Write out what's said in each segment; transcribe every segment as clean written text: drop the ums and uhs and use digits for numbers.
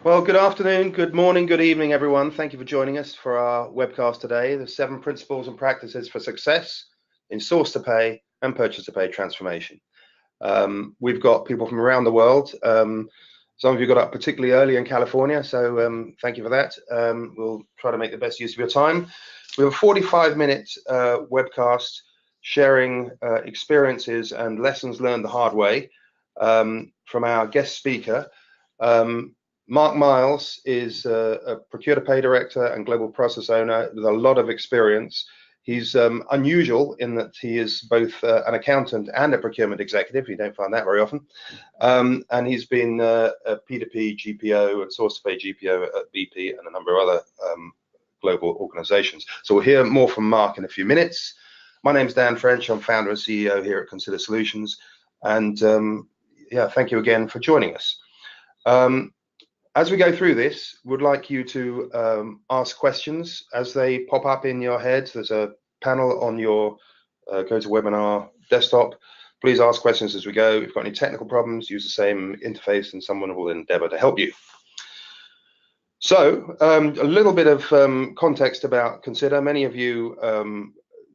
Well, good afternoon, good morning, good evening, everyone. Thank you for joining us for our webcast today, the 7 principles and practices for success in source to pay and purchase to pay transformation. We've got people from around the world. Some of you got up particularly early in California, so thank you for that. We'll try to make the best use of your time. We have a 45-minute webcast sharing experiences and lessons learned the hard way from our guest speaker. Mark Miles is a procure-to-pay director and global process owner with a lot of experience. He's unusual in that he is both an accountant and a procurement executive. You don't find that very often. And he's been a P2P GPO and source-to-pay GPO at BP and a number of other global organizations. So we'll hear more from Mark in a few minutes. My name's Dan French. I'm founder and CEO here at Consider Solutions. And yeah, thank you again for joining us. As we go through this, we'd like you to ask questions as they pop up in your head. There's a panel on your GoToWebinar desktop. Please ask questions as we go. If you've got any technical problems, use the same interface and someone will endeavor to help you. So a little bit of context about Consider. Many of you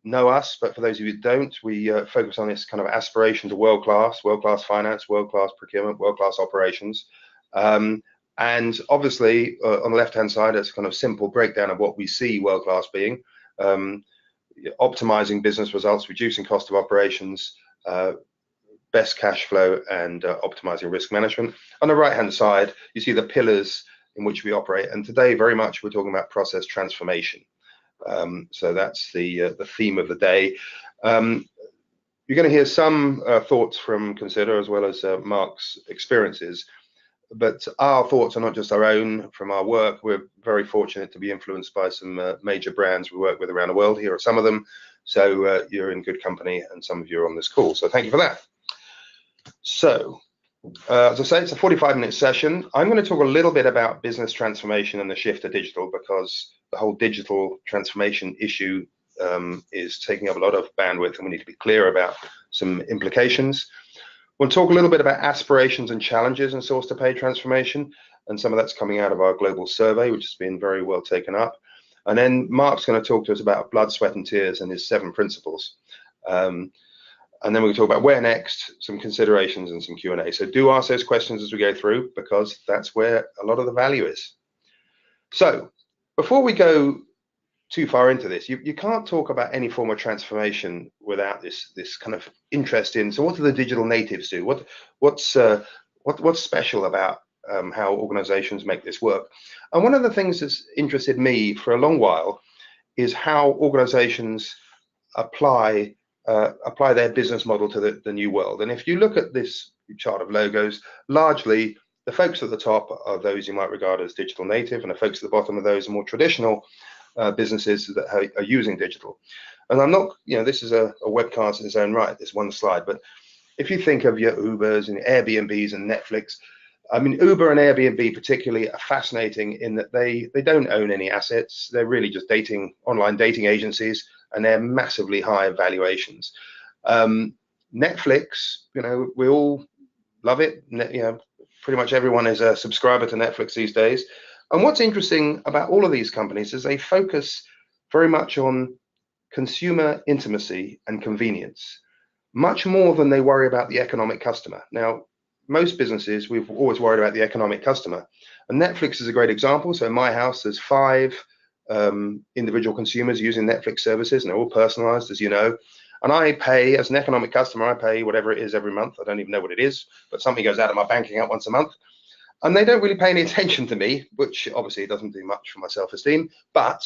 know us, but for those of you who don't, we focus on this kind of aspiration to world-class finance, world-class procurement, world-class operations. And obviously, on the left-hand side, it's kind of simple breakdown of what we see world-class being. Optimizing business results, reducing cost of operations, best cash flow, and optimizing risk management. On the right-hand side, you see the pillars in which we operate. And today, very much, we're talking about process transformation. So that's the theme of the day. You're going to hear some thoughts from Consider as well as Mark's experiences. But our thoughts are not just our own from our work. We're very fortunate to be influenced by some major brands we work with around the world. Here are some of them. So you're in good company, and some of you are on this call. So thank you for that. So as I say, it's a 45-minute session. I'm going to talk a little bit about business transformation and the shift to digital, because the whole digital transformation issue is taking up a lot of bandwidth, and we need to be clear about some implications. We'll talk a little bit about aspirations and challenges in source-to-pay transformation, and some of that's coming out of our global survey, which has been very well taken up. And then Mark's going to talk to us about blood, sweat, and tears and his 7 principles. And then we'll talk about where next, some considerations, and some Q&A. So do ask those questions as we go through, because that's where a lot of the value is. So before we go too far into this, you can't talk about any form of transformation without this kind of interest in, so what do the digital natives do? What's special about how organizations make this work? And one of the things that's interested me for a long while is how organizations apply their business model to the new world. And if you look at this chart of logos, largely the folks at the top are those you might regard as digital native, and the folks at the bottom are those more traditional businesses that are using digital. And I'm not, this is a webcast in its own right, this one slide, but if you think of your Ubers and Airbnbs and Netflix, I mean, Uber and Airbnb particularly are fascinating in that they don't own any assets. They're really just online dating agencies, and they're massively high valuations. Netflix, we all love it. Pretty much everyone is a subscriber to Netflix these days. And what's interesting about all of these companies is they focus very much on consumer intimacy and convenience, much more than they worry about the economic customer. Now, most businesses, we've always worried about the economic customer. And Netflix is a great example. So in my house, there's 5 individual consumers using Netflix services, and they're all personalized, as you know. And I pay, as an economic customer, I pay whatever it is every month. I don't even know what it is, but something goes out of my bank account once a month. And they don't really pay any attention to me, which obviously doesn't do much for my self-esteem, but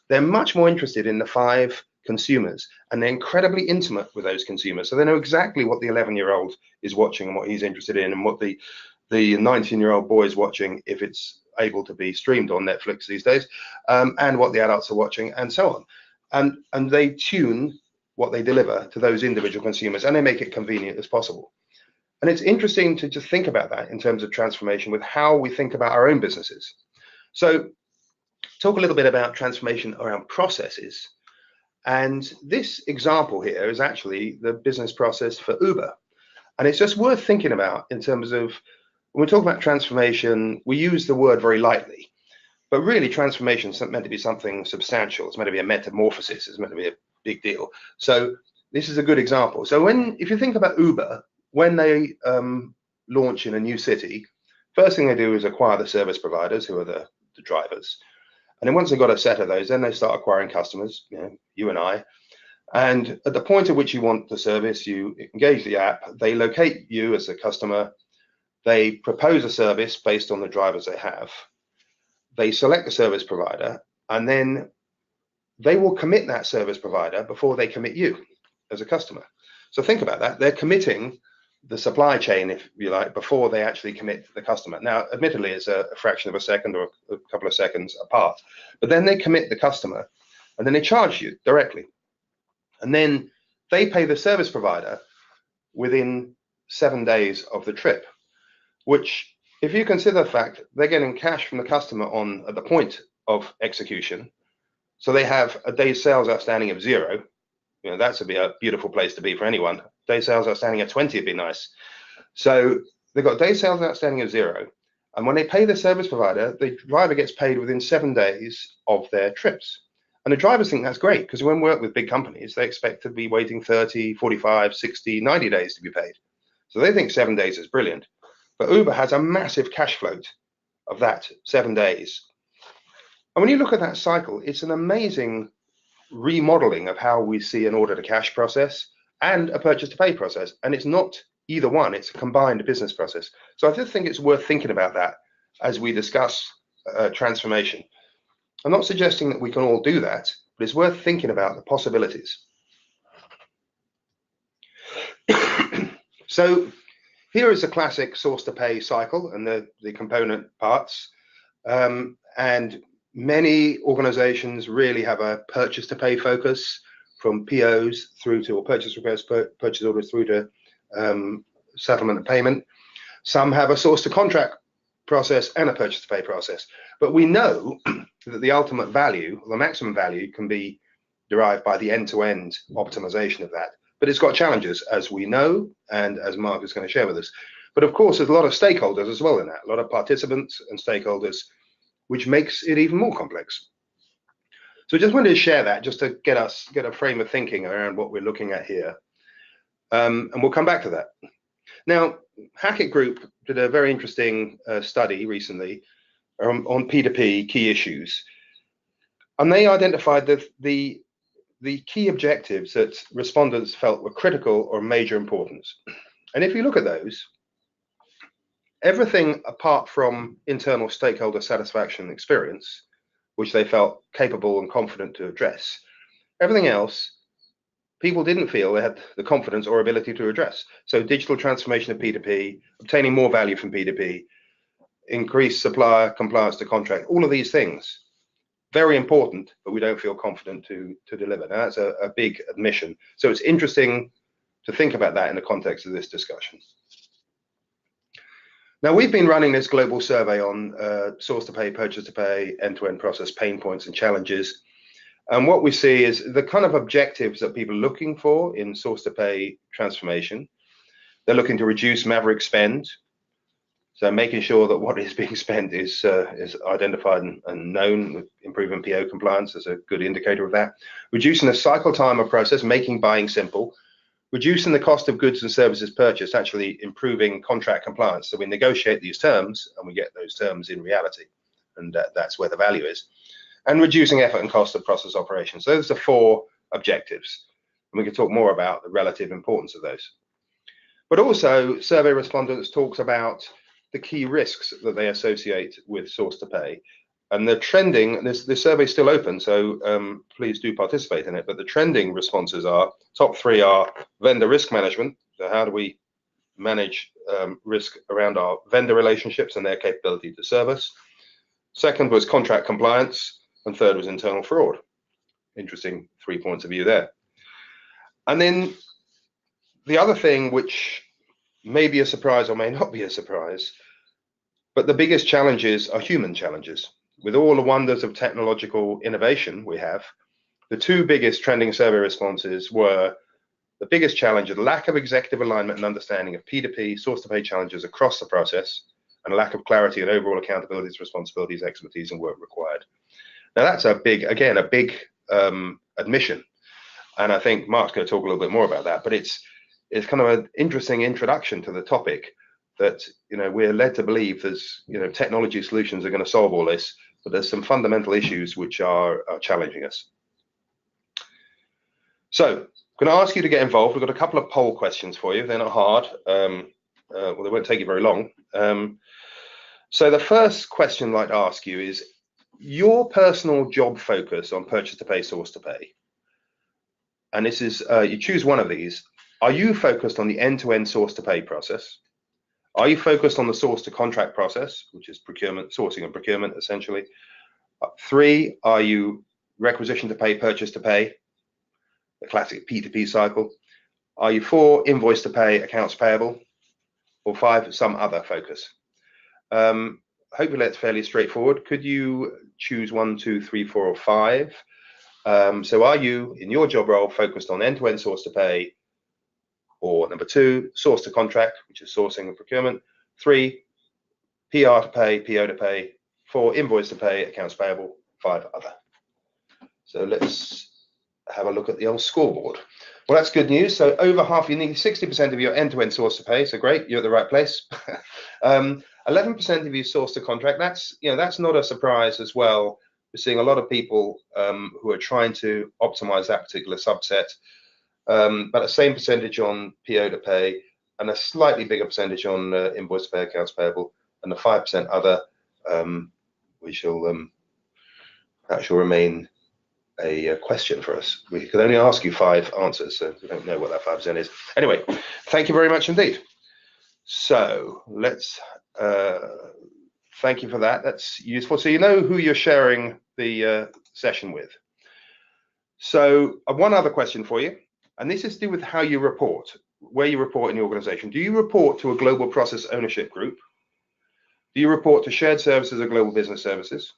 they're much more interested in the 5 consumers, and they're incredibly intimate with those consumers. So they know exactly what the 11-year-old is watching and what he's interested in, and what the 19-year-old boy is watching, if it's able to be streamed on Netflix these days, and what the adults are watching, and so on. And they tune what they deliver to those individual consumers, and they make it convenient as possible. And it's interesting to just think about that in terms of transformation with how we think about our own businesses. So talk a little bit about transformation around processes. And this example here is actually the business process for Uber. And it's just worth thinking about in terms of When we talk about transformation, we use the word very lightly, but really transformation is meant to be something substantial. It's meant to be a metamorphosis. It's meant to be a big deal. So this is a good example. So if you think about Uber, when they launch in a new city, first thing they do is acquire the service providers, who are the drivers. And then once they've got a set of those, then they start acquiring customers, you and I. And at the point at which you want the service, you engage the app, they locate you as a customer, they propose a service based on the drivers they have, they select the service provider, and then they will commit that service provider before they commit you as a customer. So think about that. They're committing the supply chain, if you like, before they actually commit to the customer. Now, admittedly, it's a fraction of a second or a couple of seconds apart, but then they commit the customer and then they charge you directly. And then they pay the service provider within 7 days of the trip, which, if you consider the fact they're getting cash from the customer at the point of execution, so they have a day's sales outstanding of 0. That would be a beautiful place to be for anyone. Day sales outstanding of 20 would be nice. So they've got day sales outstanding of 0. And when they pay the service provider, the driver gets paid within 7 days of their trips. And the drivers think that's great, because when we work with big companies, they expect to be waiting 30, 45, 60, 90 days to be paid. So they think 7 days is brilliant. But Uber has a massive cash float of that 7 days. And when you look at that cycle, it's an amazing remodeling of how we see an order to cash process and a purchase to pay process. And it's not either one, it's a combined business process. So I just think it's worth thinking about that as we discuss transformation. I'm not suggesting that we can all do that, but it's worth thinking about the possibilities. So here is a classic source to pay cycle and the component parts. And many organizations really have a purchase to pay focus, from POs through to, or purchase requests, purchase orders through to settlement and payment. Some have a source to contract process and a purchase to pay process. But we know that the ultimate value, the maximum value, can be derived by the end-to-end optimization of that. But it's got challenges, as we know, and as Mark is going to share with us. But of course, there's a lot of stakeholders as well in that, a lot of participants and stakeholders, which makes it even more complex. So I just wanted to share that, just to get a frame of thinking around what we're looking at here. And we'll come back to that. Now, Hackett Group did a very interesting study recently on P2P key issues. And they identified the key objectives that respondents felt were critical or major importance. And if you look at those, everything apart from internal stakeholder satisfaction and experience, which they felt capable and confident to address, everything else, people didn't feel they had the confidence or ability to address. So digital transformation of P2P, obtaining more value from P2P, increased supplier compliance to contract, all of these things, very important, but we don't feel confident to deliver. Now, that's a big admission. So it's interesting to think about that in the context of this discussion. Now, we've been running this global survey on source to pay, purchase to pay, end-to-end process pain points and challenges. And what we see is the kind of objectives that people are looking for in source to pay transformation. They're looking to reduce maverick spend. So making sure that what is being spent is identified and known, improving PO compliance is a good indicator of that. Reducing the cycle time of process, making buying simple. Reducing the cost of goods and services purchased, actually improving contract compliance. So we negotiate these terms and we get those terms in reality. And that's where the value is. And reducing effort and cost of process operations. So those are 4 objectives. And we can talk more about the relative importance of those. But also, survey respondents talks about the key risks that they associate with source to pay. And the trending, this survey is still open, so please do participate in it. But the trending responses are, top 3 are vendor risk management. So how do we manage risk around our vendor relationships and their capability to service? Second was contract compliance, and third was internal fraud. Interesting 3 points of view there. And then the other thing, which may be a surprise or may not be a surprise, but the biggest challenges are human challenges. With all the wonders of technological innovation we have, the 2 biggest trending survey responses were the biggest challenge, the lack of executive alignment and understanding of P2P source to pay challenges across the process, and a lack of clarity and overall accountabilities, responsibilities, expertise, and work required. Now that's a big admission, and I think Mark's going to talk a little bit more about that. But it's kind of an interesting introduction to the topic that we're led to believe there's technology solutions are going to solve all this, but there's some fundamental issues which are challenging us. So I'm going to ask you to get involved. We've got a couple of poll questions for you. They're not hard. Well, they won't take you very long. So the first question I'd like to ask you is your personal job focus on purchase to pay, source to pay. And this is, you choose one of these. Are you focused on the end-to-end source to pay process? Are you focused on the source to contract process, which is procurement, sourcing and procurement, essentially? 3, are you requisition to pay, purchase to pay, the classic P2P cycle? Are you 4, invoice to pay, accounts payable? Or 5, some other focus? Hopefully that's fairly straightforward. Could you choose 1, 2, 3, 4, or 5? So are you, in your job role, focused on end-to-end source to pay? Or number 2, source to contract, which is sourcing and procurement. 3, PR to pay, PO to pay. 4, invoice to pay, accounts payable. 5, other. So let's have a look at the old scoreboard. Well, that's good news. So over half, you need 60% of your end-to-end source to pay. So great, you're at the right place. 11% of your source to contract. That's not a surprise as well. We're seeing a lot of people who are trying to optimize that particular subset. But the same percentage on PO to pay, and a slightly bigger percentage on invoice to pay, accounts payable, and the 5% other, that shall remain a question for us. We can only ask you 5 answers, so we don't know what that 5% is. Anyway, thank you very much indeed. So let's thank you for that. That's useful. So you know who you're sharing the session with. So one other question for you. And this is to do with how you report, where you report in the organization. Do you report to a global process ownership group? Do you report to shared services or global business services?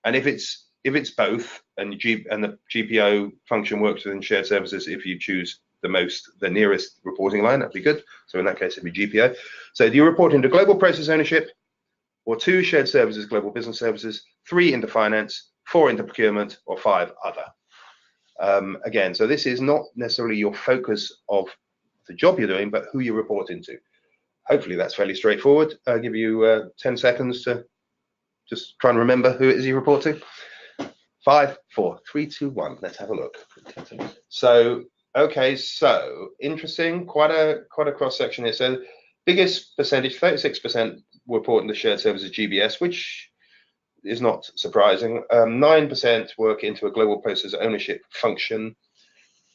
And if it's both, and the GPO function works within shared services, if you choose the nearest reporting line, that'd be good. So in that case, it'd be GPO. So do you report into global process ownership, or 2 shared services, global business services, 3 into finance, 4 into procurement, or 5 other? Again, so this is not necessarily your focus of the job you're doing, but who you report into. Hopefully that's fairly straightforward. I'll give you 10 seconds to just try and remember who it is you report to. 5, 4, 3, 2, 1. Let's have a look. So, okay, so interesting, quite a cross section here. So biggest percentage, 36% report into shared services GBS, which is not surprising. 9% work into a global process ownership function,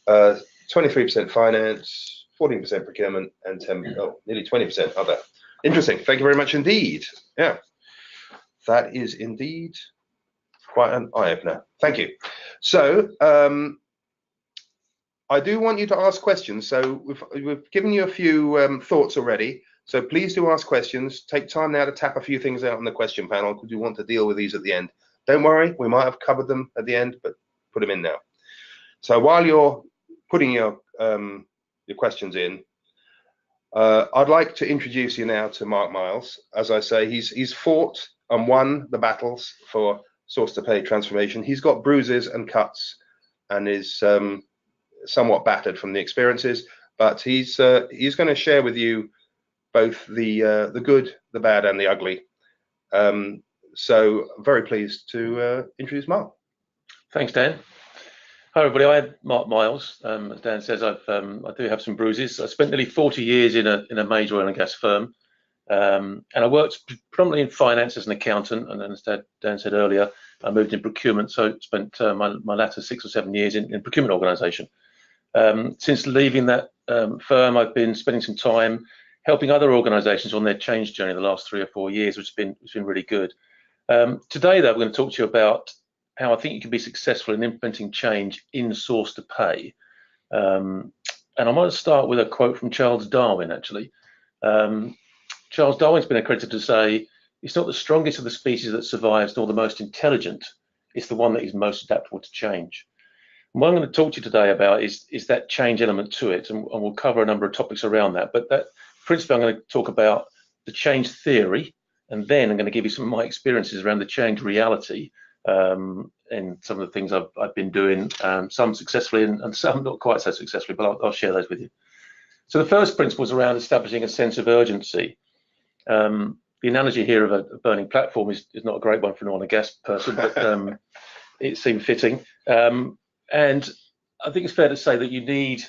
23% finance, 14% procurement, and nearly 20% other. Interesting. Thank you very much indeed. Yeah, that is indeed quite an eye-opener. Thank you. So I do want you to ask questions. So we've given you a few thoughts already. So please do ask questions. Take time now to tap a few things out on the question panel because we want to deal with these at the end. Don't worry, we might have covered them at the end, but put them in now. So while you're putting your questions in, I'd like to introduce you now to Mark Miles. As I say, he's fought and won the battles for source to pay transformation. He's got bruises and cuts and is somewhat battered from the experiences, but he's going to share with you both the good, the bad, and the ugly. So very pleased to introduce Mark. Thanks, Dan. Hi, everybody. I'm Mark Miles. As Dan says, I do have some bruises. I spent nearly 40 years in a major oil and gas firm, and I worked predominantly in finance as an accountant. And then, as Dan said earlier, I moved in procurement, so spent my latter 6 or 7 years in procurement organisation. Since leaving that firm, I've been spending some time helping other organisations on their change journey the last 3 or 4 years, which has been really good. Today, though, we're going to talk to you about how I think you can be successful in implementing change in source to pay. And I might start with a quote from Charles Darwin, actually. Charles Darwin's been accredited to say, it's not the strongest of the species that survives, nor the most intelligent, it's the one that is most adaptable to change. And what I'm going to talk to you today about is that change element to it, and we'll cover a number of topics around that. But that principally, I'm going to talk about the change theory and then I'm going to give you some of my experiences around the change reality and some of the things I've been doing, some successfully and some not quite so successfully, but I'll share those with you. So the first principle is around establishing a sense of urgency. The analogy here of a burning platform is not a great one for an oil and gas person, but it seemed fitting. And I think it's fair to say that you need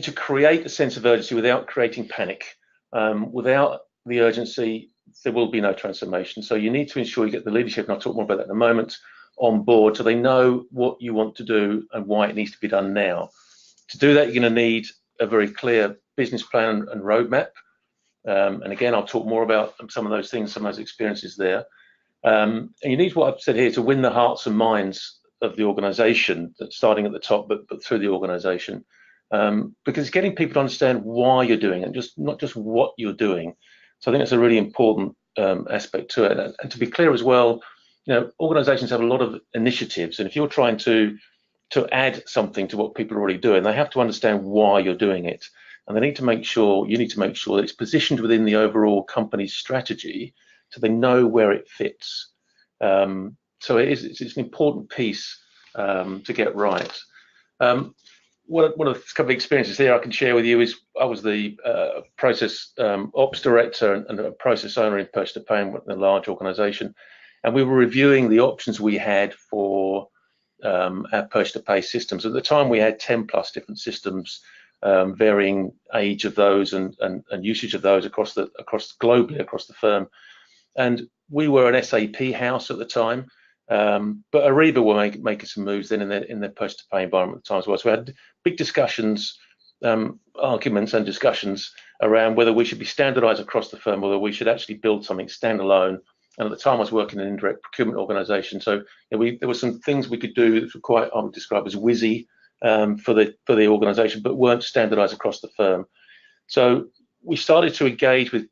to create a sense of urgency without creating panic. Without the urgency, there will be no transformation. So you need to ensure you get the leadership, and I'll talk more about that in a moment, on board so they know what you want to do and why it needs to be done now. To do that, you're going to need a very clear business plan and roadmap. And again, I'll talk more about some of those things, some of those experiences there. And you need what I've said here to win the hearts and minds of the organization, starting at the top, but through the organization. Because it's getting people to understand why you're doing it, not just what you're doing. So I think that's a really important aspect to it. And to be clear as well, organizations have a lot of initiatives, and if you're trying to add something to what people are already doing, they have to understand why you're doing it. And you need to make sure that it's positioned within the overall company's strategy so they know where it fits. So it's an important piece to get right. One of the couple of experiences there I can share with you is I was the process ops director and a process owner in purchase to pay in a large organization. And we were reviewing the options we had for our purchase to pay systems. At the time, we had 10 plus different systems, varying age of those and usage of those globally across the firm. And we were an SAP house at the time, but Ariba were making some moves then in their purchase to pay environment at the time as well. So we had big discussions, arguments and discussions around whether we should be standardized across the firm, whether we should actually build something standalone. And at the time, I was working in an indirect procurement organization. So there were some things we could do that were quite, I would describe as whizzy for the organization, but weren't standardized across the firm. So we started to engage with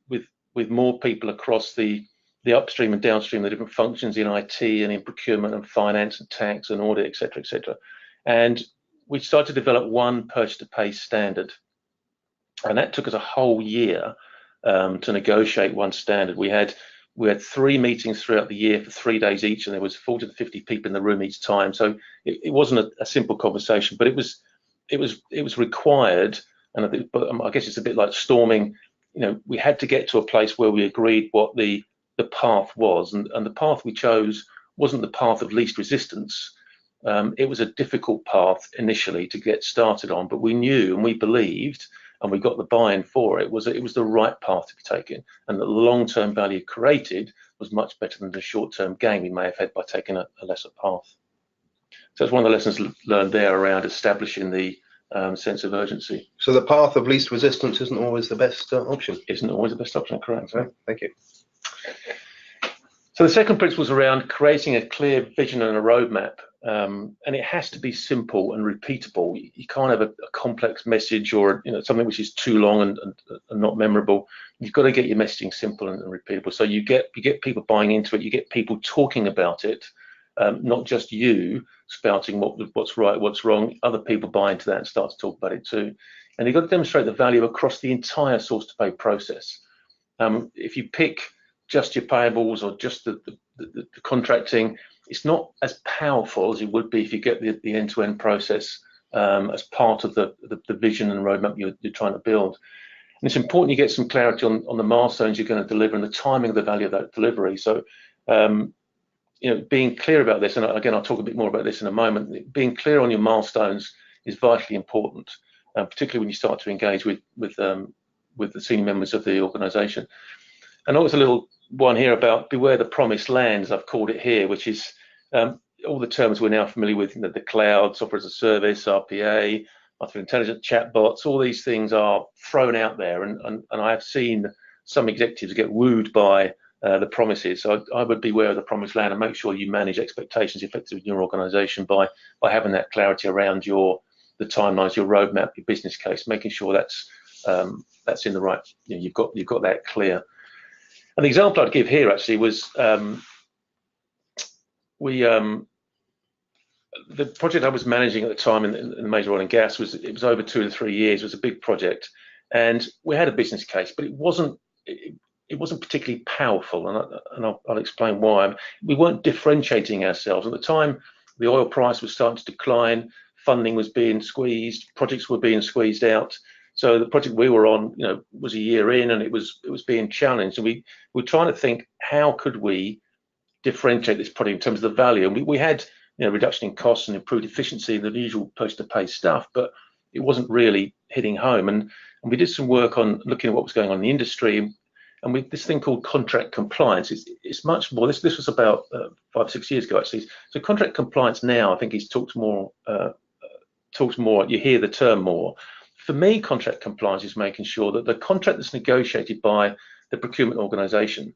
more people across the upstream and downstream, the different functions in IT and in procurement and finance and tax and audit, et cetera, et cetera. And we started to develop one purchase to pay standard. And that took us a whole year to negotiate one standard. We had 3 meetings throughout the year for 3 days each, and there was 40 to 50 people in the room each time. So it wasn't a simple conversation, but it was required. And I guess it's a bit like storming. We had to get to a place where we agreed what the path was, and the path we chose wasn't the path of least resistance. It was a difficult path initially to get started on, but we knew and we believed, and we got the buy-in for it, it was the right path to be taken, and the long-term value created was much better than the short-term gain we may have had by taking a lesser path. So that's one of the lessons learned there around establishing the sense of urgency. So the path of least resistance isn't always the best option. Isn't always the best option, correct. Right. Thank you. So the second principle is around creating a clear vision and a roadmap. And it has to be simple and repeatable. You can't have a complex message or something which is too long and not memorable. You've got to get your messaging simple and repeatable. So you get people buying into it. You get people talking about it, not just you spouting what's right, what's wrong. Other people buy into that and start to talk about it too. And you've got to demonstrate the value across the entire source to pay process. If you pick just your payables or just the contracting, it's not as powerful as it would be if you get the end-to-end process as part of the vision and roadmap you're trying to build. And it's important you get some clarity on the milestones you're going to deliver and the timing of the value of that delivery. So, being clear about this, and again, I'll talk a bit more about this in a moment, being clear on your milestones is vitally important, particularly when you start to engage with the senior members of the organization. And always a little one here about beware the promised lands, I've called it here, which is all the terms we're now familiar with, the cloud, software as a service, RPA, artificial intelligence, chatbots, all these things are thrown out there. And I have seen some executives get wooed by the promises. So I would beware of the promised land and make sure you manage expectations effectively in your organization by having that clarity around the timelines, your roadmap, your business case, making sure that's in the right, you've got that clear. And the example I'd give here actually was the project I was managing at the time in the major oil and gas was over 2 to 3 years. It was a big project, and we had a business case, but it wasn't it wasn't particularly powerful, and I'll explain why. We weren't differentiating ourselves at the time. The oil price was starting to decline, funding was being squeezed, projects were being squeezed out. So the project we were on, was a year in, and it was being challenged. And we were trying to think, how could we differentiate this project in terms of the value? And we had, reduction in costs and improved efficiency and the usual post-to-pay stuff, but it wasn't really hitting home. And we did some work on looking at what was going on in the industry. And with this thing called contract compliance, it's much more. This was about 5 or 6 years ago, actually. So contract compliance now, I think he's talked more. You hear the term more. For me, contract compliance is making sure that the contract that's negotiated by the procurement organisation,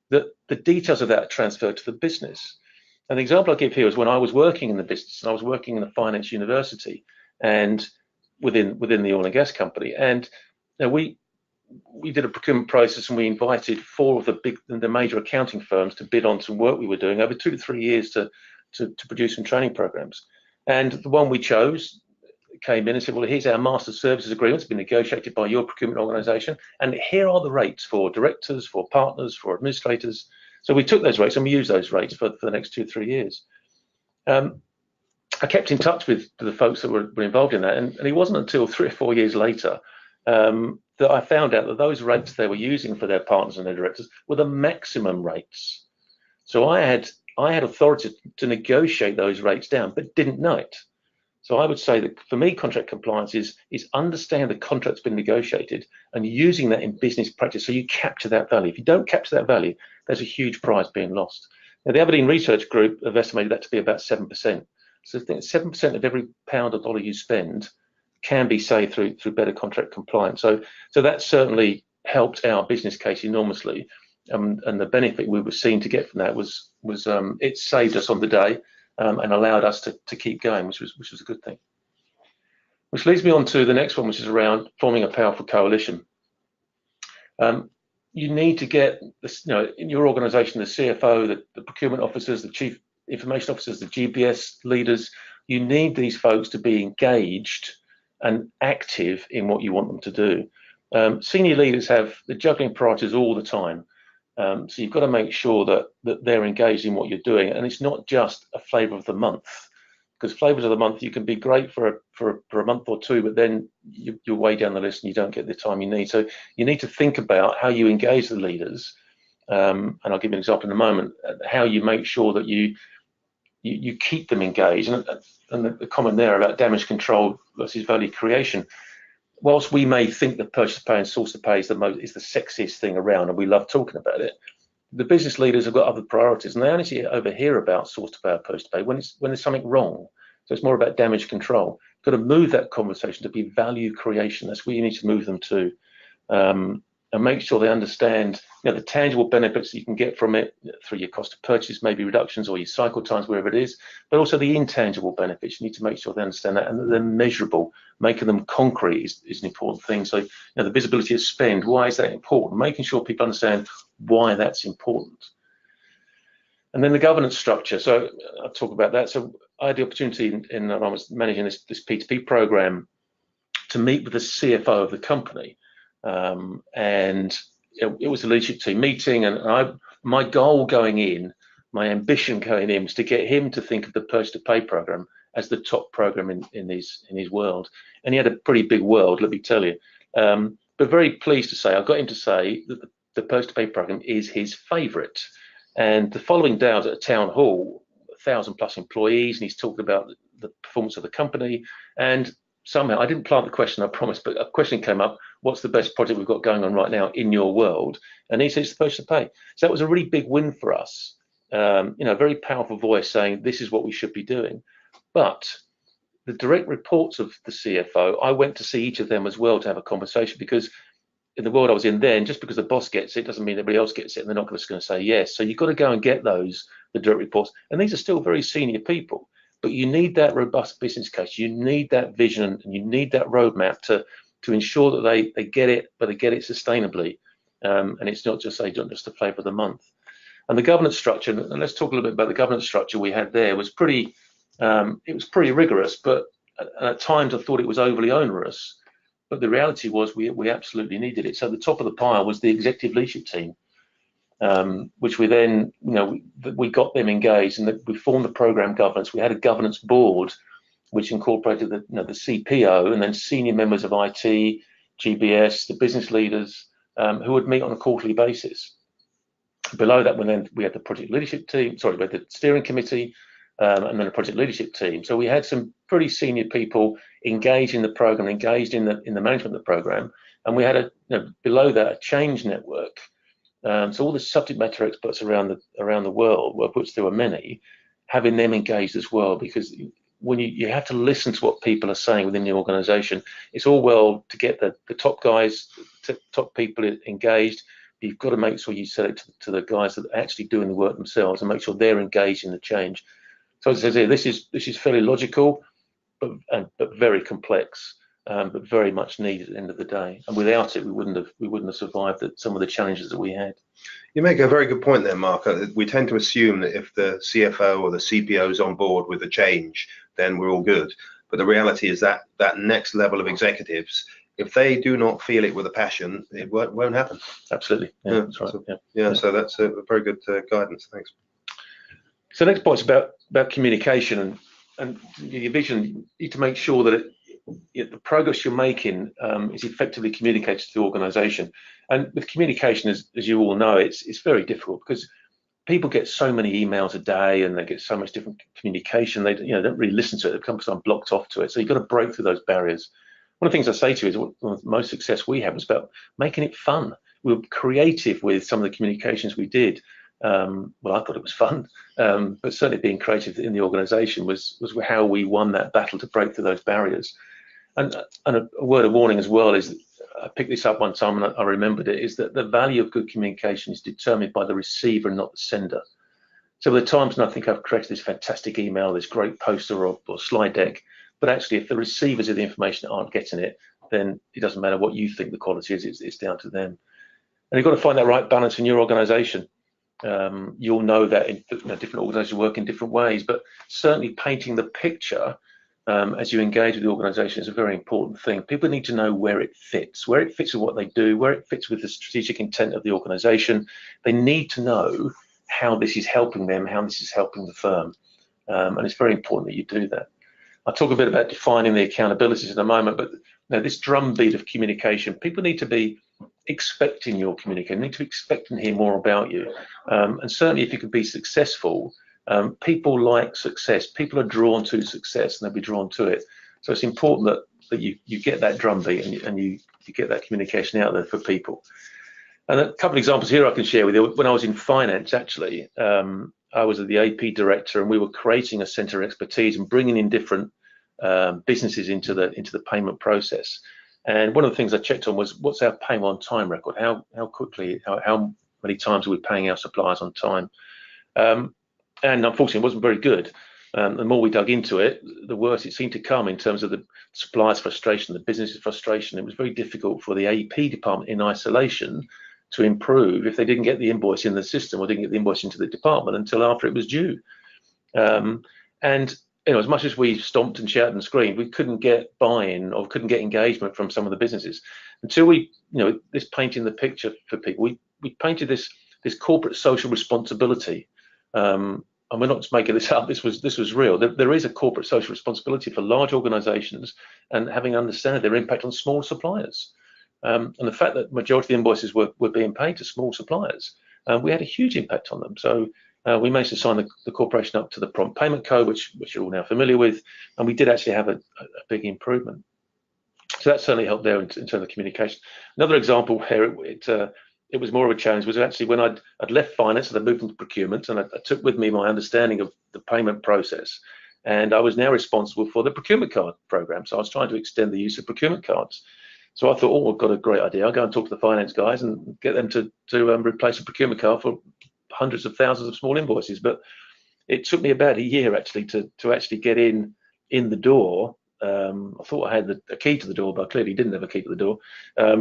that the details of that are transferred to the business. And the example I give here is when I was working in the business, and I was working in a finance university, and within the oil and gas company, and we did a procurement process, and we invited 4 of the major accounting firms to bid on some work we were doing over 2 to 3 years to produce some training programs. And the one we chose came in and said, well, here's our master services agreement. It's been negotiated by your procurement organisation, and here are the rates for directors, for partners, for administrators. So we took those rates and we used those rates for the next 2 or 3 years. I kept in touch with the folks that were involved in that, and it wasn't until 3 or 4 years later that I found out that those rates they were using for their partners and their directors were the maximum rates. So I had authority to negotiate those rates down, but didn't know it. So I would say that for me, contract compliance is understand the contract's been negotiated and using that in business practice so you capture that value. If you don't capture that value, there's a huge prize being lost. Now, the Aberdeen Research Group have estimated that to be about 7%. So I think 7% of every pound or dollar you spend can be saved through better contract compliance. So that certainly helped our business case enormously. And the benefit we were seen to get from that was it saved us on the day. And allowed us to keep going, which was a good thing. Which leads me on to the next one, which is around forming a powerful coalition. You need to get this, in your organisation, the CFO, the procurement officers, the chief information officers, the GBS leaders. You need these folks to be engaged and active in what you want them to do. Senior leaders have the juggling priorities all the time. So you've got to make sure that they're engaged in what you're doing, and it's not just a flavour of the month, because flavours of the month, you can be great for a month or 2, but then you're way down the list and you don't get the time you need. So you need to think about how you engage the leaders, and I'll give you an example in a moment, how you make sure that you keep them engaged. And the comment there about damage control versus value creation. Whilst we may think that purchase to pay and source to pay is the sexiest thing around, and we love talking about it, the business leaders have got other priorities, and they only see over here about source to pay or post to pay when there's something wrong. So it's more about damage control. You've got to move that conversation to be value creation. That's where you need to move them to, and make sure they understand the tangible benefits that you can get from it through your cost of purchase, maybe reductions or your cycle times, wherever it is, but also the intangible benefits. You need to make sure they understand that and that they're measurable. Making them concrete is an important thing. So the visibility of spend, why is that important? Making sure people understand why that's important. And then the governance structure. So I'll talk about that. So I had the opportunity I was managing this P2P program to meet with the CFO of the company. And it was a leadership team meeting, and my goal going in, my ambition going in, was to get him to think of the purchase to pay program as the top program in his world. And he had a pretty big world, let me tell you. But very pleased to say, I got him to say that the purchase to pay program is his favourite. And the following day, I was at a town hall, 1,000+ employees, and he's talking about the performance of the company. And somehow, I didn't plant the question, I promise, but a question came up: what's the best project we've got going on right now in your world? And he said it's the purchase to pay. So that was a really big win for us. A very powerful voice saying this is what we should be doing. But the direct reports of the CFO, I went to see each of them as well to have a conversation, because in the world I was in then, just because the boss gets it doesn't mean everybody else gets it, and they're not just going to say yes. So you've got to go and get the direct reports. And these are still very senior people, but you need that robust business case. You need that vision, and you need that roadmap to ensure that they get it, but they get it sustainably. And it's not just a flavour of the month. And the governance structure, and let's talk a little bit about the governance structure we had there, was pretty rigorous, but at times I thought it was overly onerous. but the reality was we absolutely needed it. So the top of the pile was the executive leadership team, which we then, we got them engaged, and we formed the program governance. We had a governance board which incorporated the CPO and then senior members of IT, GBS, the business leaders, who would meet on a quarterly basis. Below that, we had the project leadership team, we had the steering committee, and then a project leadership team. So we had some pretty senior people engaged in the program, engaged in the management of the program, and we had below that a change network. So all the subject matter experts around the world, of which there were many, having them engaged as well, because when you have to listen to what people are saying within the organisation. It's all well to get the top guys, top people engaged. But you've got to make sure you sell it to the guys that are actually doing the work themselves, and make sure they're engaged in the change. So as I said here, this is fairly logical, but very complex, but very much needed at the end of the day. And without it, we wouldn't have survived some of the challenges that we had. You make a very good point there, Mark. We tend to assume that if the CFO or the CPO is on board with the change, then we're all good. But the reality is that next level of executives, if they do not feel it with a passion, it won't happen. Absolutely. Yeah, that's right. So that's a very good guidance. Thanks. So the next point is about communication and your vision. You need to make sure that the progress you're making is effectively communicated to the organisation. And with communication, as you all know, it's very difficult, because people get so many emails a day and they get so much different communication. They don't really listen to it. They become so blocked off to it. So you've got to break through those barriers. One of the things I say to you is one of the most success we had was about making it fun. We were creative with some of the communications we did. Well, I thought it was fun, but certainly being creative in the organisation was how we won that battle to break through those barriers. And a word of warning as well is, I picked this up one time and I remembered it, is that the value of good communication is determined by the receiver and not the sender. So there are times when I think I've created this fantastic email, this great poster or slide deck, but actually if the receivers of the information aren't getting it, then it doesn't matter what you think the quality is, it's down to them. And you've got to find that right balance in your organisation. You'll know that different organisations work in different ways, but certainly painting the picture as you engage with the organisation is a very important thing. People need to know where it fits with what they do, where it fits with the strategic intent of the organisation. They need to know how this is helping them, how this is helping the firm, and it's very important that you do that. I'll talk a bit about defining the accountabilities in a moment, but this drumbeat of communication, people need to be expecting your communication, need to be expecting to hear more about you, and certainly if you can be successful, people like success. People are drawn to success, and they'll be drawn to it. So it's important that you get that drumbeat and you get that communication out there for people. And a couple of examples here I can share with you. When I was in finance, actually, I was the AP director, and we were creating a centre of expertise and bringing in different businesses into the payment process. And one of the things I checked on was, what's our paying on time record? How quickly, how many times are we paying our suppliers on time? And unfortunately, it wasn't very good. The more we dug into it, the worse it seemed to come in terms of the suppliers' frustration, the business's frustration. It was very difficult for the AP department in isolation to improve if they didn't get the invoice in the system or didn't get the invoice into the department until after it was due. And as much as we stomped and shouted and screamed, we couldn't get buy-in or couldn't get engagement from some of the businesses until we, this painting the picture for people. We painted this corporate social responsibility. And we're not just making this up. This was real. There is a corporate social responsibility for large organisations and having understanding their impact on small suppliers. And the fact that majority of the invoices were being paid to small suppliers, we had a huge impact on them. So we managed to sign the corporation up to the prompt payment code, which you're all now familiar with, and we did actually have a big improvement. So that certainly helped there in terms of communication. Another example where it was more of a challenge was actually when I'd left finance and I moved into procurement, and I took with me my understanding of the payment process, and I was now responsible for the procurement card program. So I was trying to extend the use of procurement cards. So I thought, oh, I've got a great idea. I'll go and talk to the finance guys and get them to replace a procurement card for hundreds of thousands of small invoices. But it took me about a year actually to actually get in the door. I thought I had a key to the door, but I clearly didn't have a key to the door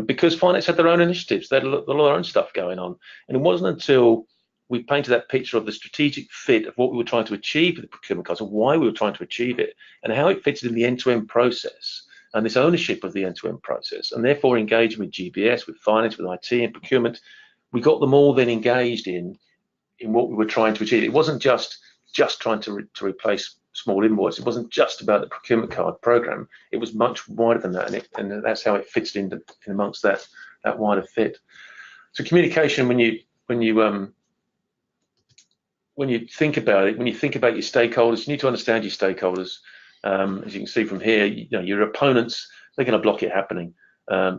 because finance had their own initiatives. They had a lot of their own stuff going on. And it wasn't until we painted that picture of the strategic fit of what we were trying to achieve with the procurement cards and why we were trying to achieve it and how it fits in the end-to-end process and this ownership of the end-to-end process, and therefore engaging with GBS, with finance, with IT and procurement. We got them all then engaged in what we were trying to achieve. It wasn't just trying to replace small invoice. It wasn't just about the procurement card program. It was much wider than that, and that's how it fits in amongst that wider fit. So communication, when you think about it, when you think about your stakeholders, you need to understand your stakeholders. As you can see from here, your opponents, they're going to block it happening.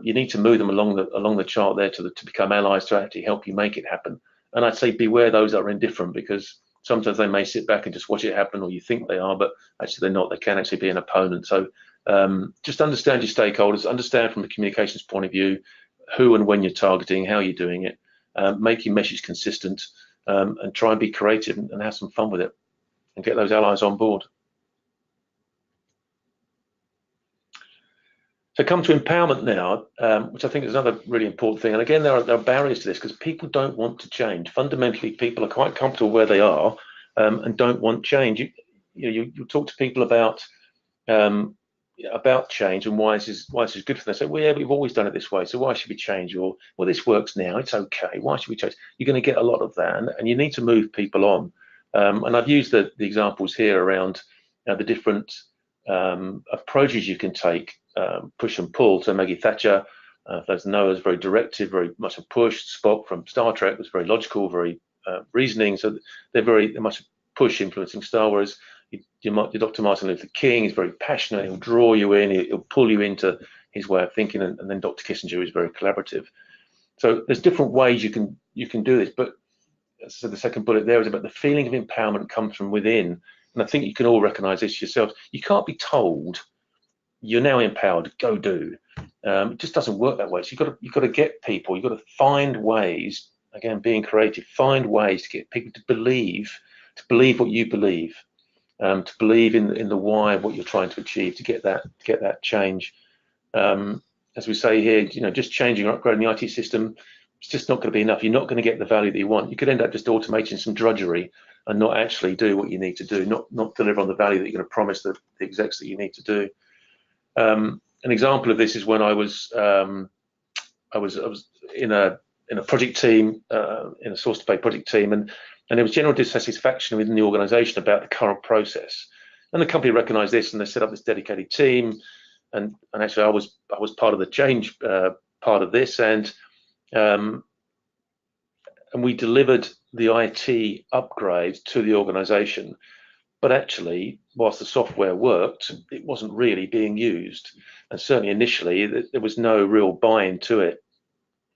You need to move them along the chart there to become allies to actually help you make it happen. And I'd say beware those that are indifferent, because sometimes they may sit back and just watch it happen, or you think they are, but actually they're not. They can actually be an opponent. So just understand your stakeholders, understand from the communications point of view who and when you're targeting, how you're doing it, make your message consistent, and try and be creative and have some fun with it and get those allies on board. So come to empowerment now, which I think is another really important thing. And again, there are barriers to this because people don't want to change. Fundamentally, people are quite comfortable where they are and don't want change. You talk to people about change and why this is good for them. They say, well, yeah, we've always done it this way, so why should we change? Or, well, this works now, it's okay, why should we change? You're going to get a lot of that, and you need to move people on. And I've used the examples here around the different approaches you can take. Push and pull. So Maggie Thatcher, for those who know, was very directive, very much a push. Spock from Star Trek was very logical, very reasoning. So they're much a push influencing Star Wars. Your Dr. Martin Luther King is very passionate. He'll draw you in. He'll pull you into his way of thinking. And then Dr. Kissinger is very collaborative. So there's different ways you can do this. But so the second bullet there is about the feeling of empowerment comes from within. And I think you can all recognise this yourselves. You can't be told you're now empowered, go do. It just doesn't work that way. So you've got to get people, you've got to find ways, again, being creative, find ways to get people to believe what you believe, to believe in the why of what you're trying to achieve, to get that change. As we say here, just changing or upgrading the IT system, it's just not going to be enough. You're not going to get the value that you want. You could end up just automating some drudgery and not actually do what you need to do, not deliver on the value that you're going to promise the execs that you need to do. An example of this is when I was in a project team, in a source to pay project team, and there was general dissatisfaction within the organisation about the current process. And the company recognised this, and they set up this dedicated team. And actually, I was part of the change part of this, and we delivered the IT upgrade to the organisation. But actually, whilst the software worked, it wasn't really being used. And certainly initially, there was no real buy-in to it.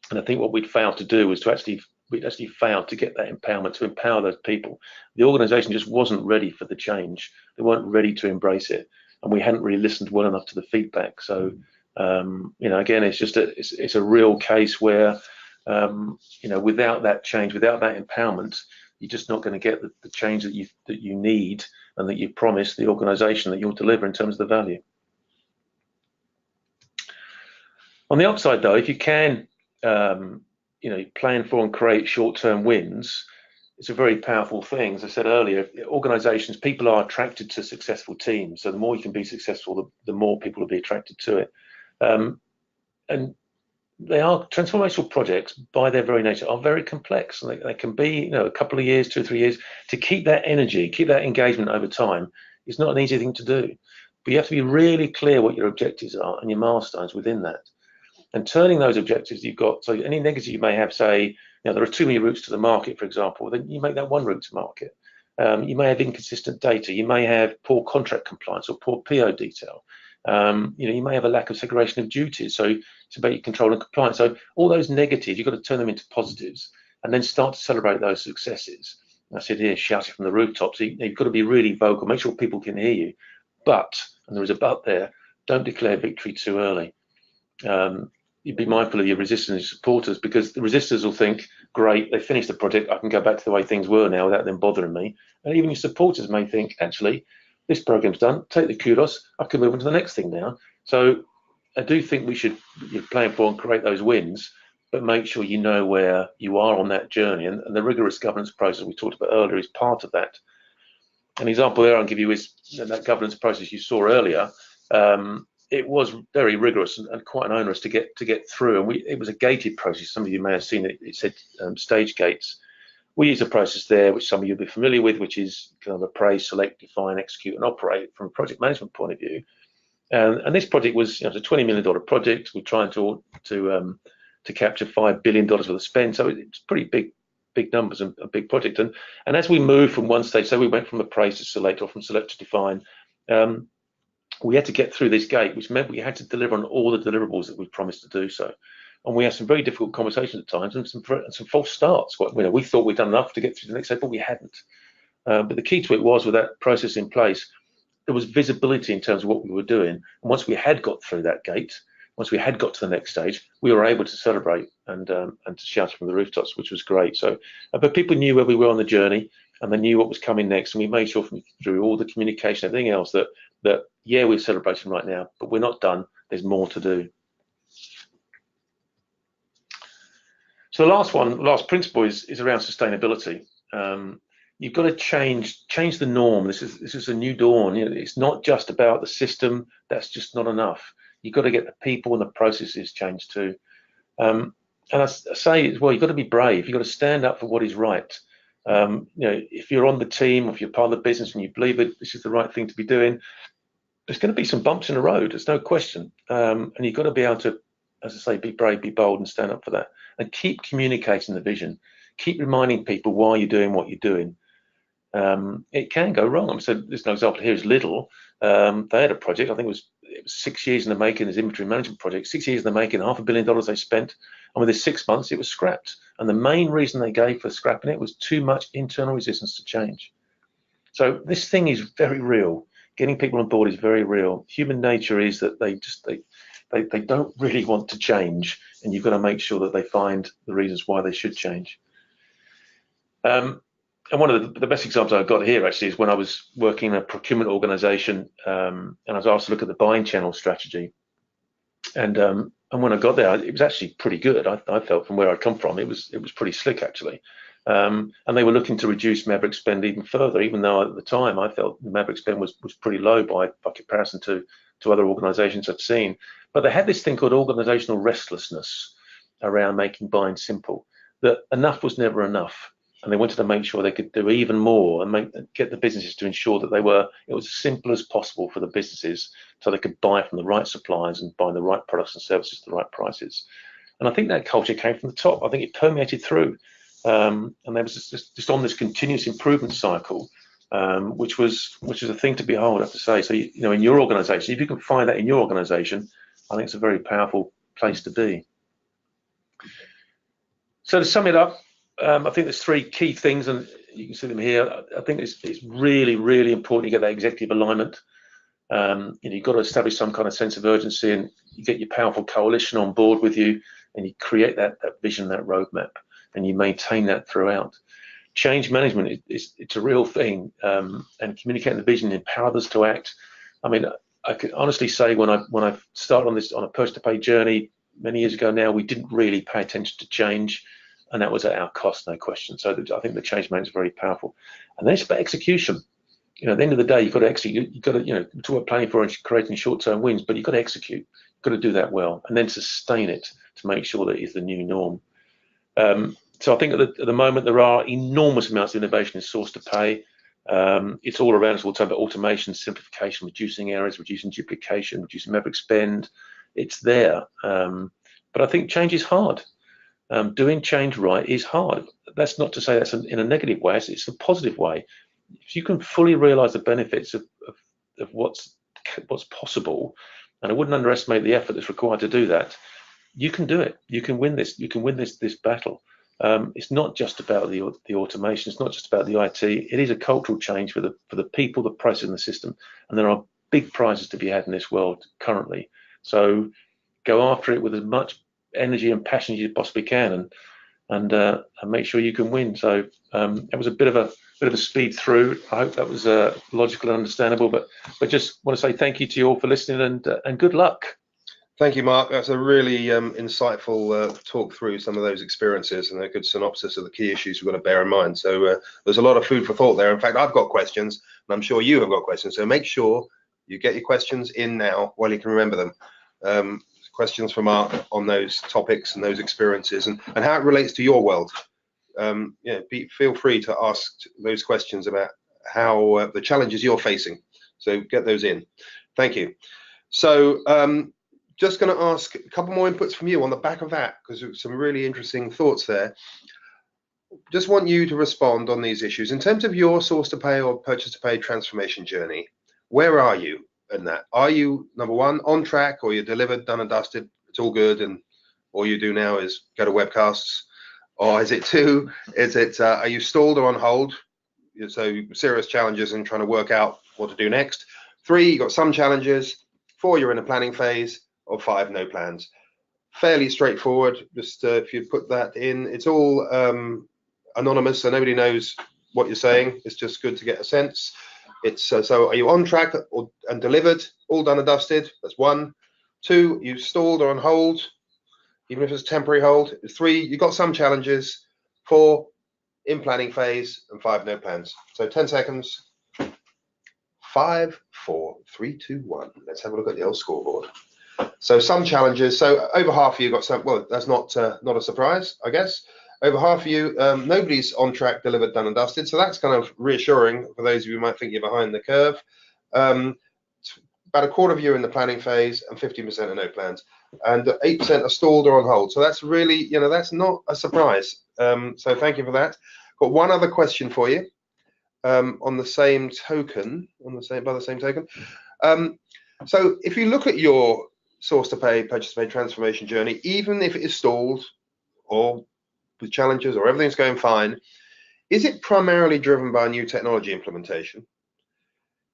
And I think what we'd failed to do was we'd actually failed to get that empowerment, to empower those people. The organisation just wasn't ready for the change. They weren't ready to embrace it. And we hadn't really listened well enough to the feedback. So, again, it's a real case where, without that change, without that empowerment, you're just not going to get the change that you need and that you promised the organisation that you'll deliver in terms of the value. On the upside, though, if you can, plan for and create short-term wins, it's a very powerful thing. As I said earlier, organisations, people are attracted to successful teams. So the more you can be successful, the more people will be attracted to it. And they are transformational projects by their very nature are very complex, and they can be a couple of years, 2 or 3 years. To keep that energy, keep that engagement over time is not an easy thing to do, but you have to be really clear what your objectives are and your milestones within that, and turning those objectives you've got. So any negatives you may have, say there are too many routes to the market, for example, then you make that one route to market. You may have inconsistent data, you may have poor contract compliance or poor PO detail. You may have a lack of segregation of duties, so it's about your control and compliance. So all those negatives, you've got to turn them into positives and then start to celebrate those successes. And I sit here shouting from the rooftops. So you've got to be really vocal, make sure people can hear you. But, and there is a but there, don't declare victory too early. You'd be mindful of your resistors and your supporters, because the resistors will think, great, they finished the project, I can go back to the way things were now without them bothering me. And even your supporters may think, actually, this program's done, take the kudos, I can move on to the next thing now. So I do think we should plan for and create those wins, but make sure you know where you are on that journey. And the rigorous governance process we talked about earlier is part of that. An example there I'll give you is that governance process you saw earlier. it was very rigorous and quite an onerous to get through. And it was a gated process. Some of you may have seen it. It said stage gates. We use a process there, which some of you will be familiar with, which is kind of appraise, select, define, execute, and operate from a project management point of view. And this project was, it was a $20 million project. We're trying to capture $5 billion worth of spend. So it's pretty big numbers and a big project. And as we moved from one stage, so we went from appraise to select or from select to define, we had to get through this gate, which meant we had to deliver on all the deliverables that we promised to do so. And we had some very difficult conversations at times and some false starts. We thought we'd done enough to get through the next step, but we hadn't. But the key to it was, with that process in place, there was visibility in terms of what we were doing. And once we had got through that gate, once we had got to the next stage, we were able to celebrate and to shout from the rooftops, which was great. So, but people knew where we were on the journey, and they knew what was coming next. And we made sure through all the communication, everything else, that yeah, we're celebrating right now, but we're not done. There's more to do. So the last principle is around sustainability. You've got to change the norm. This is a new dawn. It's not just about the system. That's just not enough. You've got to get the people and the processes changed too. And I say as well, you've got to be brave. You've got to stand up for what is right. If you're on the team, or if you're part of the business and you believe this is the right thing to be doing, there's going to be some bumps in the road. There's no question. And you've got to be able to, as I say, be brave, be bold, and stand up for that. And keep communicating the vision. Keep reminding people why you're doing what you're doing. It can go wrong. So there's no example here is Lidl. They had a project, I think it was 6 years in the making, this inventory management project, 6 years in the making, $500 million they spent, and within 6 months it was scrapped. And the main reason they gave for scrapping it was too much internal resistance to change. So this thing is very real. Getting people on board is very real. Human nature is that they don't really want to change, and you've got to make sure that they find the reasons why they should change. And one of the best examples I've got here actually is when I was working in a procurement organization, and I was asked to look at the buying channel strategy. And when I got there, it was actually pretty good. I felt, from where I'd come from, it was pretty slick actually. And they were looking to reduce Maverick spend even further, even though at the time I felt the Maverick spend was pretty low by comparison to other organizations I'd seen. But they had this thing called organizational restlessness around making buying simple, that enough was never enough. And they wanted to make sure they could do even more and get the businesses to ensure that it was as simple as possible for the businesses, so they could buy from the right suppliers and buy the right products and services at the right prices. And I think that culture came from the top. I think it permeated through. And there was just on this continuous improvement cycle, which was a thing to behold, I have to say. So, in your organization, if you can find that in your organization, I think it's a very powerful place to be. So to sum it up, I think there's 3 key things, and you can see them here. I think it's really, really important you get that executive alignment. You've got to establish some kind of sense of urgency, and you get your powerful coalition on board with you, and you create that vision, that roadmap, and you maintain that throughout. Change management, it's a real thing, and communicating the vision, empower others to act. I mean, I can honestly say when I started on a purchase to pay journey many years ago now, we didn't really pay attention to change. And that was at our cost, no question. So I think the change management is very powerful. And then it's about execution. At the end of the day, you've got to execute. You've got to, talk about planning for and creating short-term wins, but you've got to execute. You've got to do that well, and then sustain it to make sure that it's the new norm. So I think at the moment there are enormous amounts of innovation in source to pay. It's all around us. We'll talk about automation, simplification, reducing errors, reducing duplication, reducing Maverick spend. It's there, but I think change is hard. Doing change right is hard. That's not to say that's in a negative way. It's a positive way. If you can fully realize the benefits of what's possible, and I wouldn't underestimate the effort that's required to do that, you can do it. You can win this. You can win this battle. It's not just about the automation. It's not just about the IT. It is a cultural change for the people, the process, and the system. And there are big prizes to be had in this world currently. So go after it with as much energy and passion as you possibly can, and make sure you can win. So it was a bit of a speed through. I hope that was logical and understandable, but just want to say thank you to you all for listening, and good luck. Thank you, Mark. That's a really insightful talk through some of those experiences, and a good synopsis of the key issues we've got to bear in mind. So there's a lot of food for thought there. In fact, I've got questions, and I'm sure you have got questions. So make sure You get your questions in now while you can remember them. Questions for Mark on those topics and those experiences and how it relates to your world. Feel free to ask those questions about how the challenges you're facing. So get those in. Thank you. So just going to ask a couple more inputs from you on the back of that, because there's some really interesting thoughts there. Just want you to respond on these issues. In terms of your source to pay or purchase to pay transformation journey, where are you in that? Are you, number one, on track, or you're delivered, done and dusted, it's all good, and all you do now is go to webcasts? Or is it two, are you stalled or on hold? So serious challenges and trying to work out what to do next. 3, you've got some challenges. 4, you're in a planning phase. Or 5, no plans. Fairly straightforward. Just if you put that in, it's all anonymous, so nobody knows what you're saying. It's just good to get a sense. It's so are you on track and delivered, all done and dusted? That's 1. 2, you stalled or on hold, even if it's temporary hold. 3, you got some challenges. 4, in planning phase, and 5, no plans. So 10 seconds. 5, 4, 3, 2, 1. Let's have a look at the old scoreboard. So some challenges. So over half of you got some. Well, that's not a surprise, I guess. Over half of you, nobody's on track, delivered, done and dusted. So that's kind of reassuring for those of you who might think you're behind the curve. About a quarter of you are in the planning phase, and 15% are no plans, and 8% are stalled or on hold. So that's really, that's not a surprise. So thank you for that. Got one other question for you. On the same token, by the same token. So if you look at your source to pay, purchase to pay transformation journey, even if it is stalled or with challenges or everything's going fine, is it primarily driven by new technology implementation?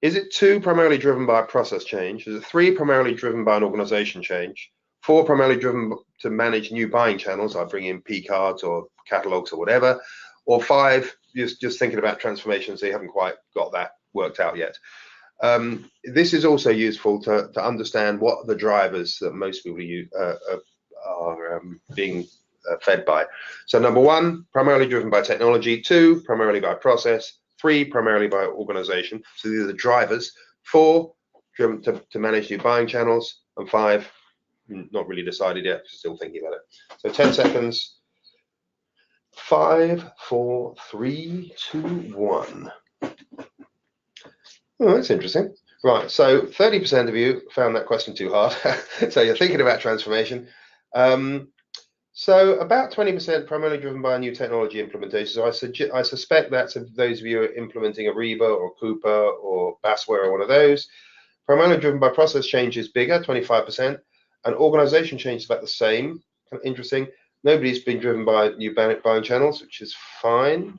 Is it 2, primarily driven by a process change? Is it 3, primarily driven by an organization change? 4, primarily driven to manage new buying channels, like bring in P cards or catalogs or whatever? Or 5, just thinking about transformation, so you haven't quite got that worked out yet. This is also useful to understand what the drivers that most people are being fed by. So number 1, primarily driven by technology. 2, primarily by process. 3, primarily by organization. So these are the drivers. 4, driven to manage new buying channels. And 5, not really decided yet, still thinking about it. So 10 seconds. 5, 4, 3, 2, 1. Oh, that's interesting. Right, so 30% of you found that question too hard. So you're thinking about transformation. So about 20% primarily driven by new technology implementation. So I suspect that's those of you who are implementing Ariba or Coupa or Basware or one of those. Primarily driven by process change is bigger, 25%, and organization change is about the same. Kind of interesting. Nobody's been driven by new buying channels, which is fine.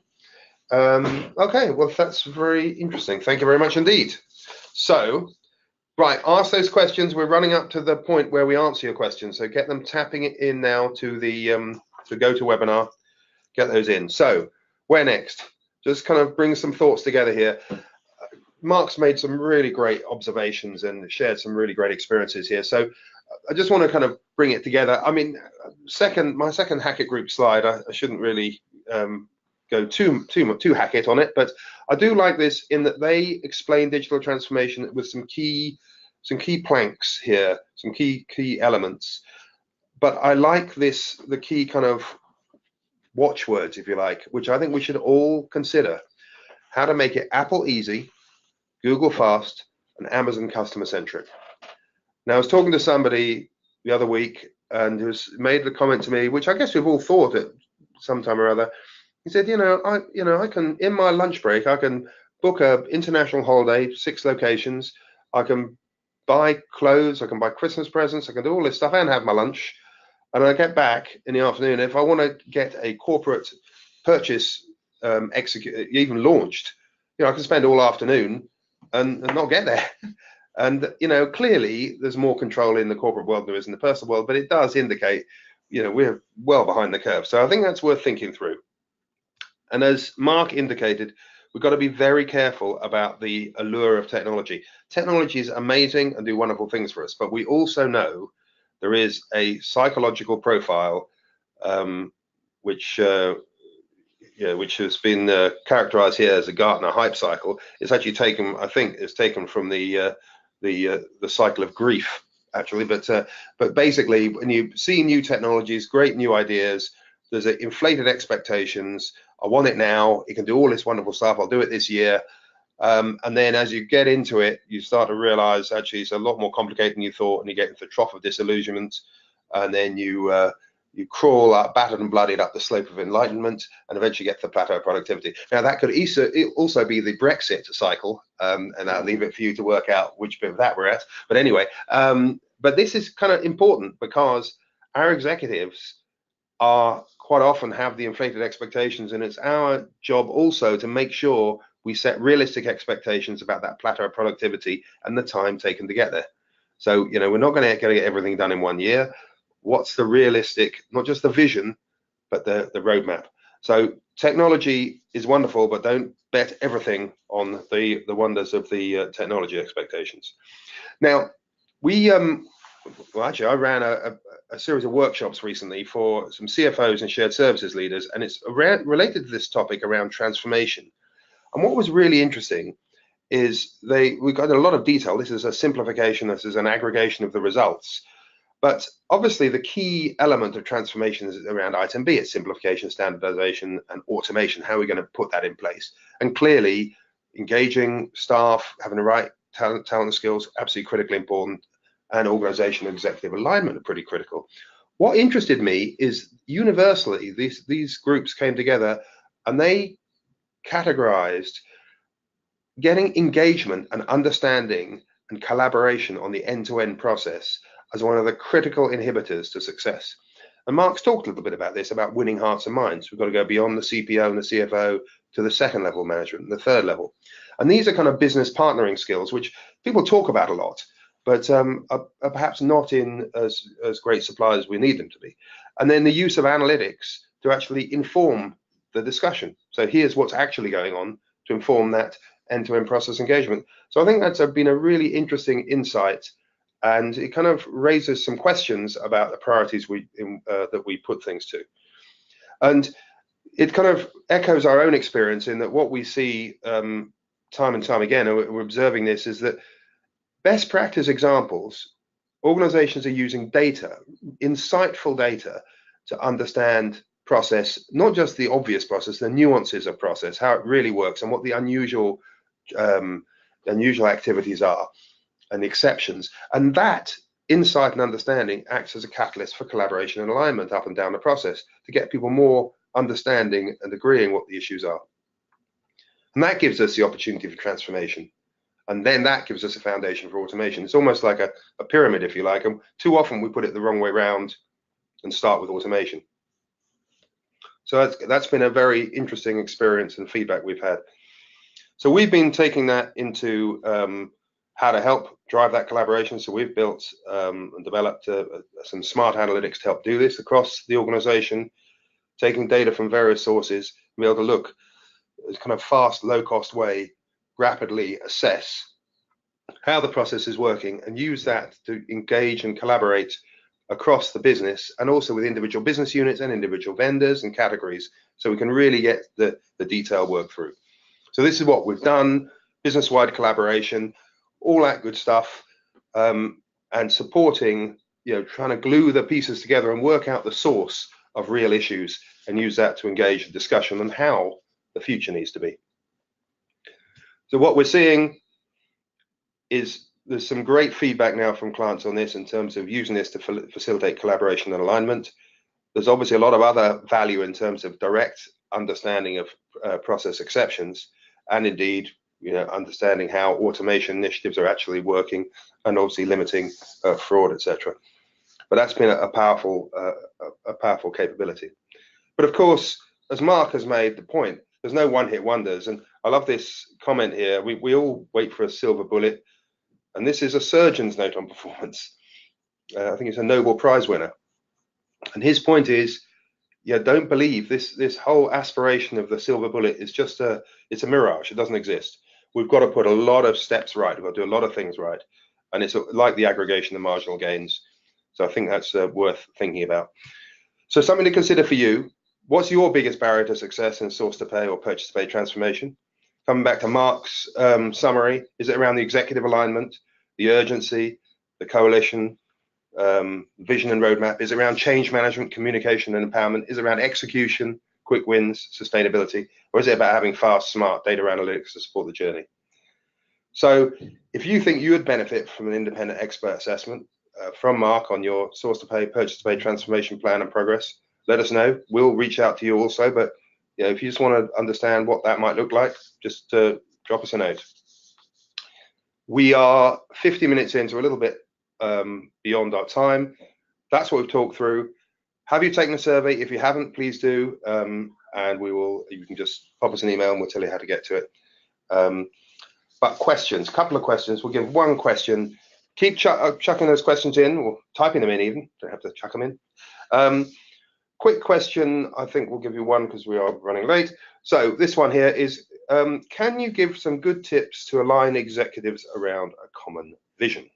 Okay, well, that's very interesting. Thank you very much indeed. So, right, ask those questions. We're running up to the point where we answer your questions. So get them tapping it in now to the to go to webinar. Get those in. So where next? Just kind of bring some thoughts together here. Mark's made some really great observations and shared some really great experiences here. So I just want to kind of bring it together. I mean, my second Hackett Group slide, I shouldn't really go too Hackett on it, but I do like this in that they explain digital transformation with some key planks here, some key elements. But I like the key kind of watchwords, if you like, which I think we should all consider. How to make it Apple easy, Google fast, and Amazon customer centric. Now, I was talking to somebody the other week and who's made the comment to me, which I guess we've all thought at some time or other. He said, I can, in my lunch break, I can book a international holiday, 6 locations. I can buy clothes, I can buy Christmas presents, I can do all this stuff and have my lunch. And I get back in the afternoon. If I want to get a corporate purchase even launched, I can spend all afternoon and not get there. And clearly there's more control in the corporate world than there is in the personal world, but it does indicate we're well behind the curve. So I think that's worth thinking through. And as Mark indicated, we've got to be very careful about the allure of technology. Technology is amazing and do wonderful things for us, but we also know there is a psychological profile which has been characterized here as a Gartner hype cycle. It's actually taken, I think, it's taken from the the cycle of grief, actually. But basically, when you see new technologies, great new ideas, there's inflated expectations. I want it now. It can do all this wonderful stuff. I'll do it this year. And then as you get into it, you start to realize actually it's a lot more complicated than you thought, and you get into the trough of disillusionment, and then you crawl up, battered and bloodied, up the slope of enlightenment, and eventually get to the plateau of productivity. Now that could also be the Brexit cycle, and I'll leave it for you to work out which bit of that we're at. But anyway, but this is kind of important because our executives are quite often have the inflated expectations, and it's our job also to make sure we set realistic expectations about that plateau of productivity and the time taken to get there. So, we're not going to get everything done in 1 year. What's the realistic, not just the vision, but the roadmap? So technology is wonderful, but don't bet everything on the wonders of the technology expectations. Now, well, actually, I ran a series of workshops recently for some CFOs and shared services leaders, and it's related to this topic around transformation. And what was really interesting is we got a lot of detail. This is a simplification, this is an aggregation of the results. But obviously, the key element of transformation is around item B. It's simplification, standardization, and automation. How are we going to put that in place? And clearly, engaging staff, having the right talent and skills, absolutely critically important, and organizational executive alignment are pretty critical. What interested me is universally, these groups came together and they categorized getting engagement and understanding and collaboration on the end-to-end process as one of the critical inhibitors to success. And Mark's talked a little bit about this, about winning hearts and minds. We've got to go beyond the CPO and the CFO to the second level management and the third level. And these are kind of business partnering skills, which people talk about a lot, but are perhaps not in as great supply as we need them to be. And then the use of analytics to actually inform the discussion. So here's what's actually going on to inform that end-to-end process engagement. So I think that's been a really interesting insight, and it kind of raises some questions about the priorities that we put things to. And it kind of echoes our own experience in that what we see time and time again, and we're observing this, is that best practice examples, organizations are using data, insightful data, to understand process, not just the obvious process, the nuances of process, how it really works, and what the unusual activities are, and the exceptions. And that insight and understanding acts as a catalyst for collaboration and alignment up and down the process to get people more understanding and agreeing what the issues are. And that gives us the opportunity for transformation. And then that gives us a foundation for automation. It's almost like a pyramid, if you like. And too often we put it the wrong way around and start with automation. So that's been a very interesting experience and feedback we've had. So we've been taking that into how to help drive that collaboration. So we've built and developed some smart analytics to help do this across the organization, taking data from various sources, and be able to look in a kind of fast, low-cost way, rapidly assess how the process is working, and use that to engage and collaborate across the business, and also with individual business units and individual vendors and categories, so we can really get the detail work through. So this is what we've done: business-wide collaboration, all that good stuff, and supporting, trying to glue the pieces together and work out the source of real issues, and use that to engage the discussion on how the future needs to be. So what we're seeing is there's some great feedback now from clients on this in terms of using this to facilitate collaboration and alignment. There's obviously a lot of other value in terms of direct understanding of process exceptions, and indeed, understanding how automation initiatives are actually working, and obviously limiting fraud, etc. But that's been a powerful capability. But of course, as Mark has made the point, there's no one-hit wonders. And I love this comment here. We all wait for a silver bullet. And this is a surgeon's note on performance. I think it's a Nobel Prize winner. And his point is, don't believe this whole aspiration of the silver bullet is just it's a mirage. It doesn't exist. We've got to put a lot of steps right. We've got to do a lot of things right. And it's like the aggregation of marginal gains. So I think that's worth thinking about. So something to consider for you. What's your biggest barrier to success in source to pay or purchase to pay transformation? Coming back to Mark's summary, is it around the executive alignment? the urgency, the coalition, vision and roadmap? Is it around change management, communication and empowerment? Is it around execution, quick wins, sustainability? Or is it about having fast, smart data analytics to support the journey? So if you think you would benefit from an independent expert assessment from Mark on your source to pay, purchase to pay transformation plan and progress, let us know. We'll reach out to you also, but if you just want to understand what that might look like, just drop us a note. We are 50 minutes into a little bit beyond our time. That's what we've talked through. Have you taken a survey? If you haven't, please do, and you can just pop us an email and we'll tell you how to get to it. But questions, couple of questions. We'll give one question. Keep chucking those questions in, or typing them in even. Don't have to chuck them in. Quick question, I think we'll give you one because we are running late. So this one here is, can you give some good tips to align executives around a common vision?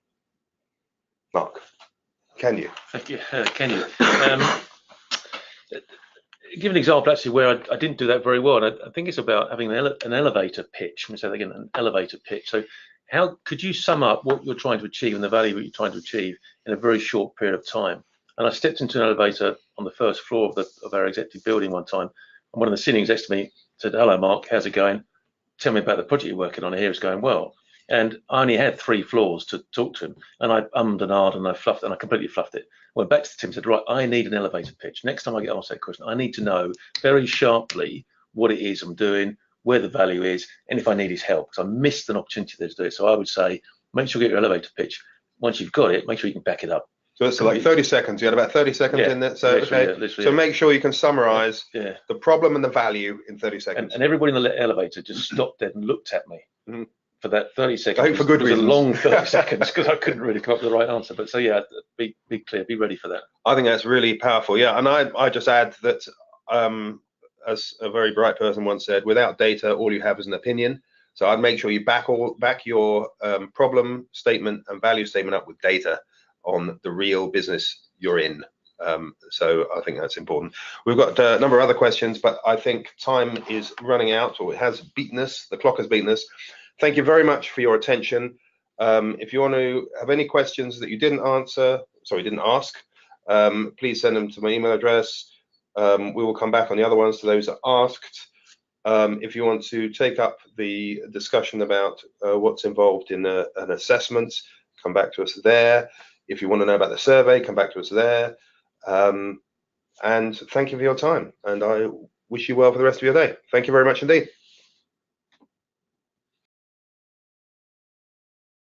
Mark, can you? Can you? Give an example actually where I didn't do that very well. And I think it's about having an elevator pitch. Let me say that again, an elevator pitch. So how could you sum up what you're trying to achieve and the value that you're trying to achieve in a very short period of time? And I stepped into an elevator on the first floor of our executive building one time, and one of the senior execs to me said, "Hello, Mark, how's it going? Tell me about the project you're working on. I hear it's going well." And I only had 3 floors to talk to him, and I ummed and ahed and I fluffed, and I completely fluffed it. Went back to the team and said, "Right, I need an elevator pitch. Next time I get asked that question, I need to know very sharply what it is I'm doing, where the value is, and if I need his help, because I missed an opportunity there to do it." So I would say, make sure you get your elevator pitch. Once you've got it, make sure you can back it up. So it's like 30 seconds. You had about 30 seconds in there. So so make sure you can summarize the problem and the value in 30 seconds. And everybody in the elevator just stopped dead and looked at me for that 30 seconds. I think for good reasons. A long 30 seconds because I couldn't really come up with the right answer. But so be clear, be ready for that. I think that's really powerful. Yeah, and I just add that as a very bright person once said, without data, all you have is an opinion. So I'd make sure you back your problem statement and value statement up with data on the real business you're in. So I think that's important. We've got a number of other questions, but I think time is running out, or it has beaten us. The clock has beaten us. Thank you very much for your attention. If you want to have any questions that you didn't ask, please send them to my email address. We will come back on the other ones to those that asked. If you want to take up the discussion about what's involved in an assessment, come back to us there. If you want to know about the survey, come back to us there. And thank you for your time. And I wish you well for the rest of your day. Thank you very much indeed.